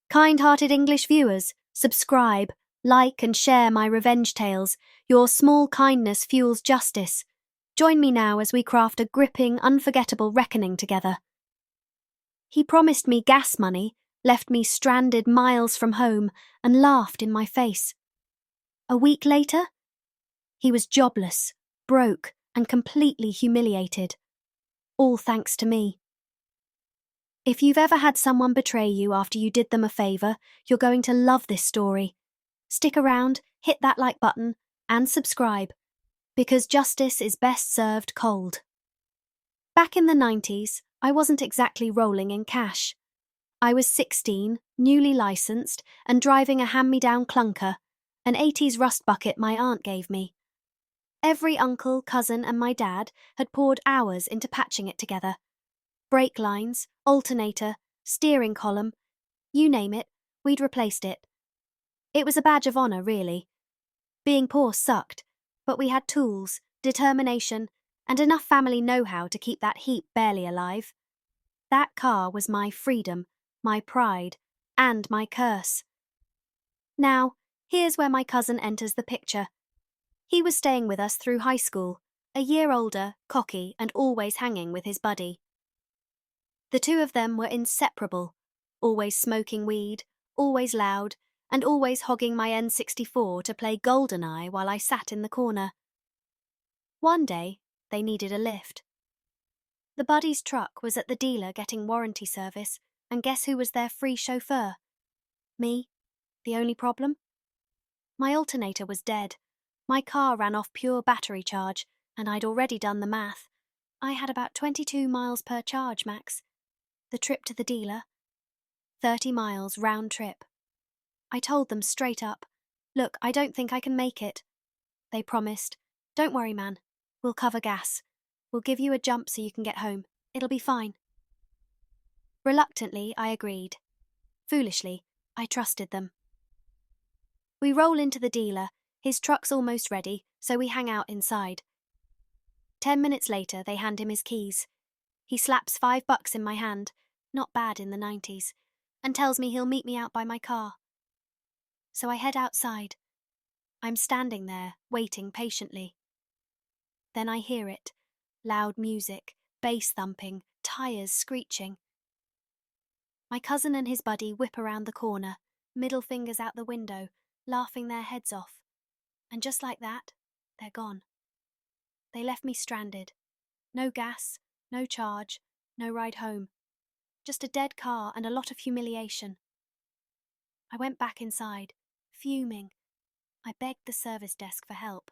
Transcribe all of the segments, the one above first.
Kind-hearted English viewers, subscribe, like and share my revenge tales. Your small kindness fuels justice. Join me now as we craft a gripping, unforgettable reckoning together. He promised me gas money, left me stranded miles from home, and laughed in my face. A week later, he was jobless, broke, and completely humiliated. All thanks to me. If you've ever had someone betray you after you did them a favour, you're going to love this story. Stick around, hit that like button, and subscribe, because justice is best served cold. Back in the 90s, I wasn't exactly rolling in cash. I was 16, newly licensed, and driving a hand-me-down clunker, an 80s rust bucket my aunt gave me. Every uncle, cousin, and my dad had poured hours into patching it together. Brake lines, alternator, steering column, you name it, we'd replaced it. It was a badge of honour, really. Being poor sucked, but we had tools, determination, and enough family know-how to keep that heap barely alive. That car was my freedom, my pride, and my curse. Now, here's where my cousin enters the picture. He was staying with us through high school, a year older, cocky, and always hanging with his buddy. The two of them were inseparable, always smoking weed, always loud, and always hogging my N64 to play GoldenEye while I sat in the corner. One day, they needed a lift. The buddy's truck was at the dealer getting warranty service, and guess who was their free chauffeur? Me. The only problem? My alternator was dead. My car ran off pure battery charge, and I'd already done the math. I had about 22 miles per charge, max. The trip to the dealer? 30 miles round trip. I told them straight up, "Look, I don't think I can make it." They promised, "Don't worry, man. We'll cover gas. We'll give you a jump so you can get home. It'll be fine." Reluctantly, I agreed. Foolishly, I trusted them. We roll into the dealer. His truck's almost ready, so we hang out inside. 10 minutes later, they hand him his keys. He slaps $5 in my hand, not bad in the 90s, and tells me he'll meet me out by my car. So I head outside. I'm standing there, waiting patiently. Then I hear it. Loud music, bass thumping, tires screeching. My cousin and his buddy whip around the corner, middle fingers out the window, laughing their heads off. And just like that, they're gone. They left me stranded. No gas, no charge, no ride home. Just a dead car and a lot of humiliation. I went back inside, fuming. I begged the service desk for help.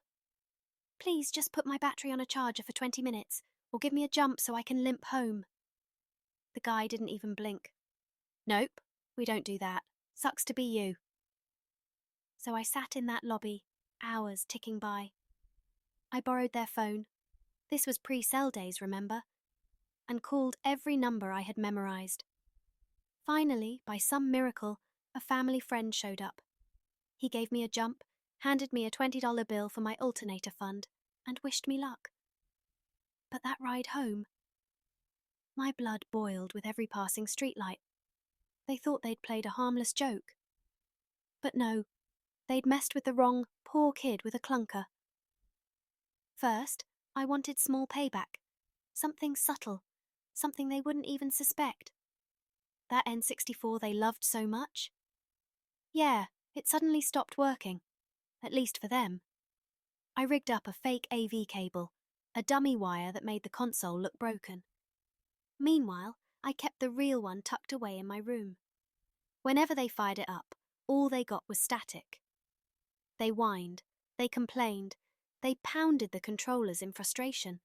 "Please just put my battery on a charger for 20 minutes, or give me a jump so I can limp home." The guy didn't even blink. "Nope, we don't do that. Sucks to be you." So I sat in that lobby, hours ticking by. I borrowed their phone. This was pre-cell days, remember? And called every number I had memorized. Finally, by some miracle, a family friend showed up. He gave me a jump, handed me a $20 bill for my alternator fund, and wished me luck. But that ride home, my blood boiled with every passing streetlight. They thought they'd played a harmless joke. But no, they'd messed with the wrong poor kid with a clunker. First, I wanted small payback, something subtle, something they wouldn't even suspect. That N64 they loved so much? Yeah, it suddenly stopped working, at least for them. I rigged up a fake AV cable, a dummy wire that made the console look broken. Meanwhile, I kept the real one tucked away in my room. Whenever they fired it up, all they got was static. They whined, they complained, they pounded the controllers in frustration.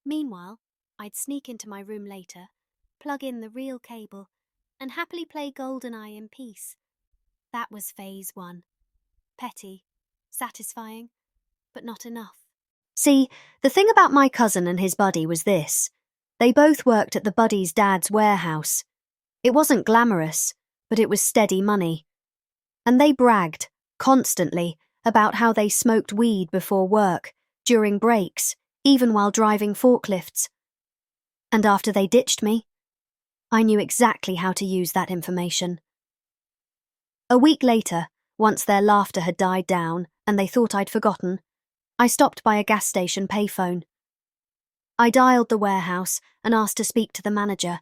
Meanwhile, I'd sneak into my room later, plug in the real cable, and happily play GoldenEye in peace. That was phase 1. Petty, satisfying, but not enough. See, the thing about my cousin and his buddy was this. They both worked at the buddy's dad's warehouse. It wasn't glamorous, but it was steady money. And they bragged, constantly, about how they smoked weed before work, during breaks, even while driving forklifts. And after they ditched me, I knew exactly how to use that information. A week later, once their laughter had died down and they thought I'd forgotten, I stopped by a gas station payphone. I dialed the warehouse and asked to speak to the manager,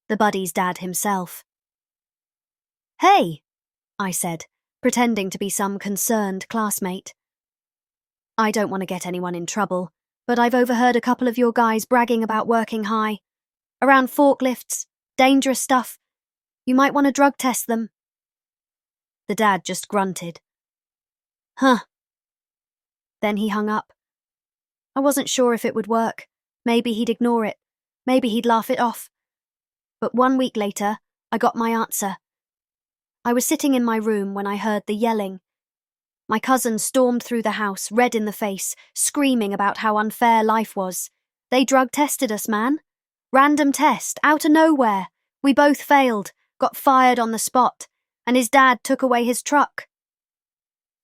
the buddy's dad himself. "Hey," I said, pretending to be some concerned classmate. "I don't want to get anyone in trouble, but I've overheard a couple of your guys bragging about working high. Around forklifts, dangerous stuff. You might want to drug test them." The dad just grunted. "Huh." Then he hung up. I wasn't sure if it would work. Maybe he'd ignore it. Maybe he'd laugh it off. But 1 week later, I got my answer. I was sitting in my room when I heard the yelling. My cousin stormed through the house, red in the face, screaming about how unfair life was. "They drug tested us, man. Random test, out of nowhere. We both failed, got fired on the spot, and his dad took away his truck."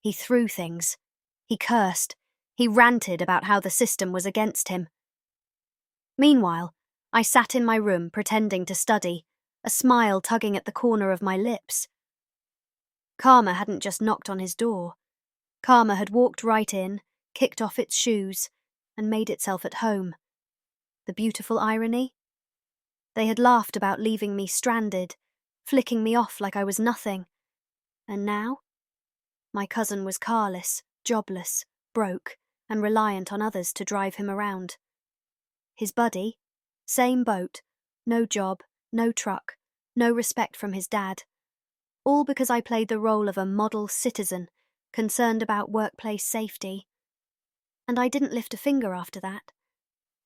He threw things. He cursed. He ranted about how the system was against him. Meanwhile, I sat in my room pretending to study, a smile tugging at the corner of my lips. Karma hadn't just knocked on his door. Karma had walked right in, kicked off its shoes, and made itself at home. The beautiful irony? They had laughed about leaving me stranded, flicking me off like I was nothing. And now? My cousin was carless, jobless, broke, and reliant on others to drive him around. His buddy? Same boat, no job, no truck, no respect from his dad. All because I played the role of a model citizen, concerned about workplace safety. And I didn't lift a finger after that.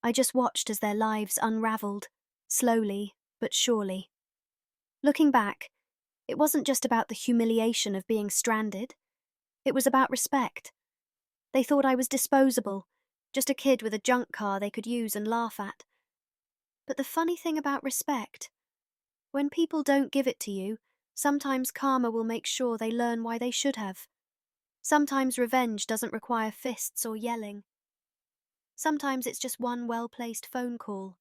I just watched as their lives unravelled, slowly but surely. Looking back, it wasn't just about the humiliation of being stranded. It was about respect. They thought I was disposable, just a kid with a junk car they could use and laugh at. But the funny thing about respect, when people don't give it to you, sometimes karma will make sure they learn why they should have. Sometimes revenge doesn't require fists or yelling. Sometimes it's just one well-placed phone call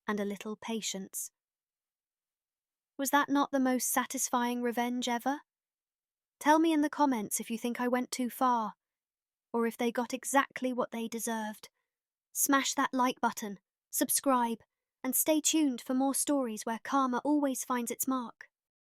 and a little patience. Was that not the most satisfying revenge ever? Tell me in the comments if you think I went too far, or if they got exactly what they deserved. Smash that like button, subscribe, and stay tuned for more stories where karma always finds its mark.